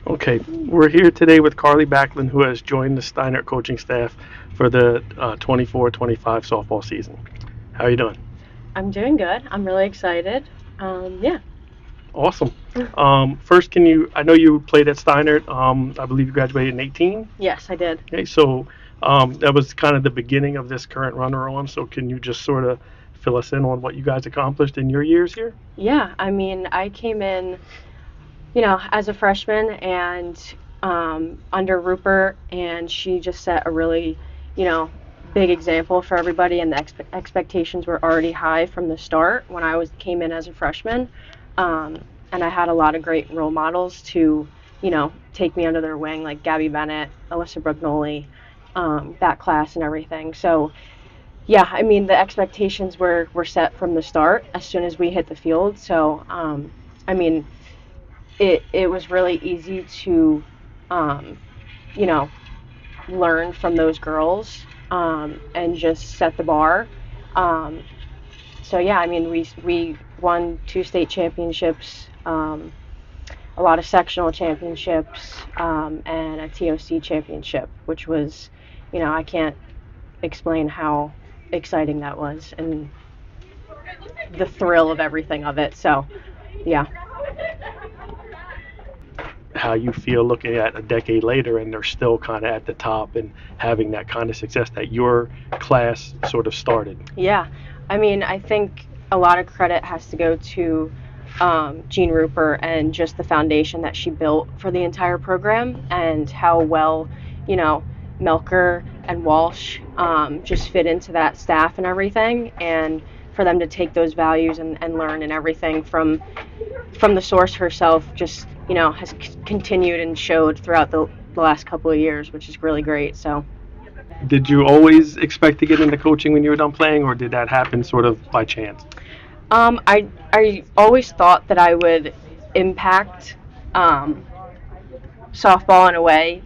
Okay, we're here today with Carli Backlund, who has joined the Steinert coaching staff for the 24-25 softball season. How are you doing? I'm doing good. I'm really excited. Yeah. Awesome. First, I know you played at Steinert. I believe you graduated in 18. Yes, I did. Okay, so that was kind of the beginning of this current run we're on. So can you just sort of fill us in on what you guys accomplished in your years here? Yeah, I mean, I came in, as a freshman and under Rupert, and she just set a really, you know, big example for everybody, and the expectations were already high from the start when I came in as a freshman. And I had a lot of great role models to, take me under their wing, like Gabby Bennett, Alyssa Brugnoli, that class and everything. So, yeah, I mean, the expectations were set from the start as soon as we hit the field. So, I mean, it was really easy to, um, you know, learn from those girls and just set the bar. Um, so yeah, I mean, we won two state championships, a lot of sectional championships, and a TOC championship, which was, I can't explain how exciting that was and the thrill of everything of it. So yeah. How you feel looking at a decade later and they're still kind of at the top and having that kind of success that your class sort of started. Yeah, I mean, I think a lot of credit has to go to Jean Rupert and just the foundation that she built for the entire program and how well, you know, Melker and Walsh just fit into that staff and everything, and for them to take those values and learn and everything from the source herself, just has continued and showed throughout the last couple of years, which is really great. So. Did you always expect to get into coaching when you were done playing, or did that happen sort of by chance? I always thought that I would impact um, softball in a way,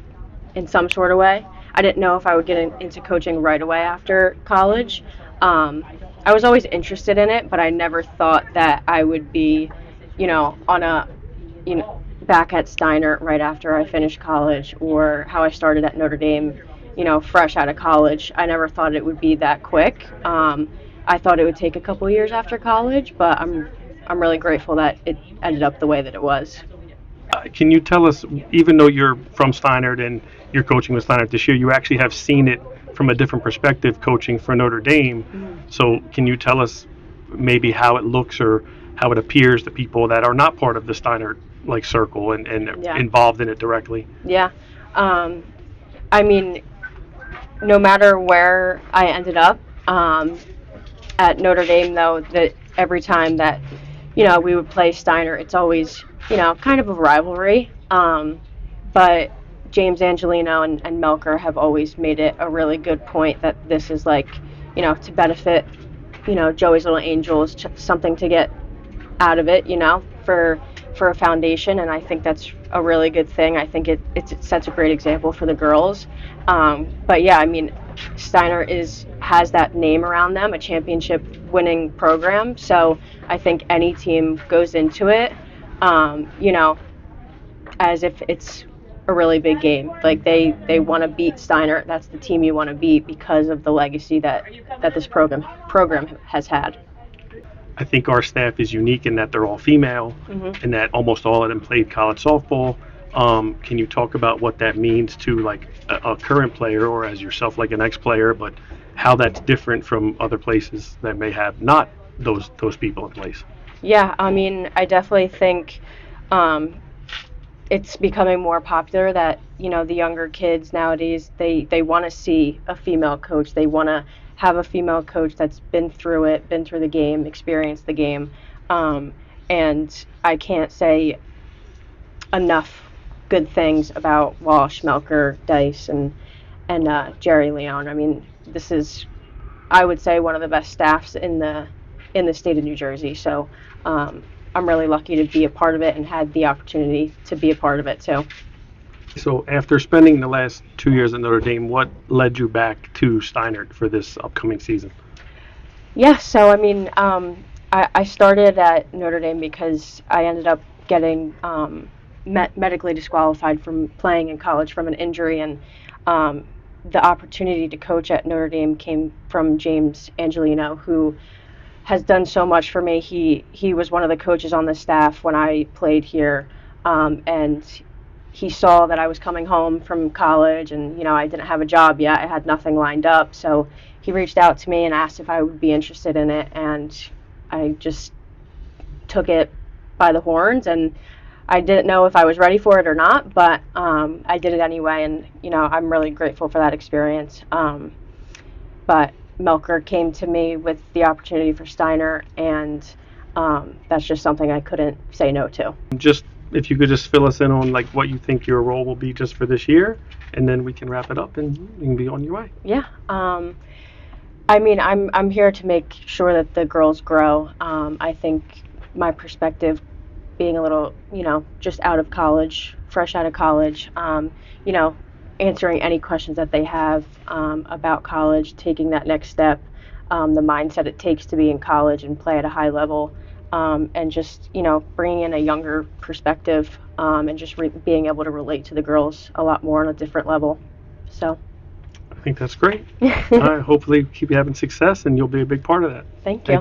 in some sort of way. I didn't know if I would get into coaching right away after college. I was always interested in it, but I never thought that I would be, on a, back at Steinert right after I finished college, or how I started at Notre Dame, fresh out of college. I never thought it would be that quick. I thought it would take a couple years after college, but I'm really grateful that it ended up the way that it was. Can you tell us, even though you're from Steinert and you're coaching with Steinert this year, you actually have seen it from a different perspective coaching for Notre Dame. So can you tell us maybe how it looks or how it appears to people that are not part of the Steinert like circle and Yeah. involved in it directly? Yeah. Um, I mean, no matter where I ended up, at Notre Dame, though, that every time that, we would play Steiner, it's always, kind of a rivalry. But James Angelino and Melker have always made it a really good point that this is like, to benefit, Joey's Little Angels, something to get out of it, for a foundation, and I think that's a really good thing. I think it sets a great example for the girls. But yeah, I mean, Steiner has that name around them, a championship winning program. So I think any team goes into it, you know, as if it's a really big game. Like they want to beat Steiner. That's the team you want to beat because of the legacy that this program has had. I think our staff is unique in that they're all female and that almost all of them played college softball. Can you talk about what that means to like a current player or as yourself like an ex-player, but how that's different from other places that may have not those people in place? Yeah, I mean, I definitely think um, it's becoming more popular that the younger kids nowadays they want to see a female coach. They want to have a female coach that's been through the game, experienced the game, um, and I can't say enough good things about Walsh, Melker, Dice, and Jerry Leone. I mean, this is, I would say, one of the best staffs in the state of New Jersey. So I'm really lucky to be a part of it and had the opportunity to be a part of it too. So after spending the last 2 years at Notre Dame, what led you back to Steinert for this upcoming season? Yeah, so I mean, I started at Notre Dame because I ended up getting medically disqualified from playing in college from an injury, and the opportunity to coach at Notre Dame came from James Angelino, who has done so much for me. He was one of the coaches on the staff when I played here, and he saw that I was coming home from college, and I didn't have a job yet. I had nothing lined up, so he reached out to me and asked if I would be interested in it, and I just took it by the horns, and I didn't know if I was ready for it or not, but I did it anyway, and I'm really grateful for that experience. But Melker came to me with the opportunity for Steinert, and that's just something I couldn't say no to. Just if you could just fill us in on like what you think your role will be just for this year, and then we can wrap it up and you can be on your way. Yeah. I mean, I'm here to make sure that the girls grow. I think my perspective, being a little, just out of college, fresh out of college, answering any questions that they have about college, taking that next step, the mindset it takes to be in college and play at a high level, and just, bringing in a younger perspective, and just being able to relate to the girls a lot more on a different level. So. I think that's great. Hopefully keep having success, and you'll be a big part of that. Thank you.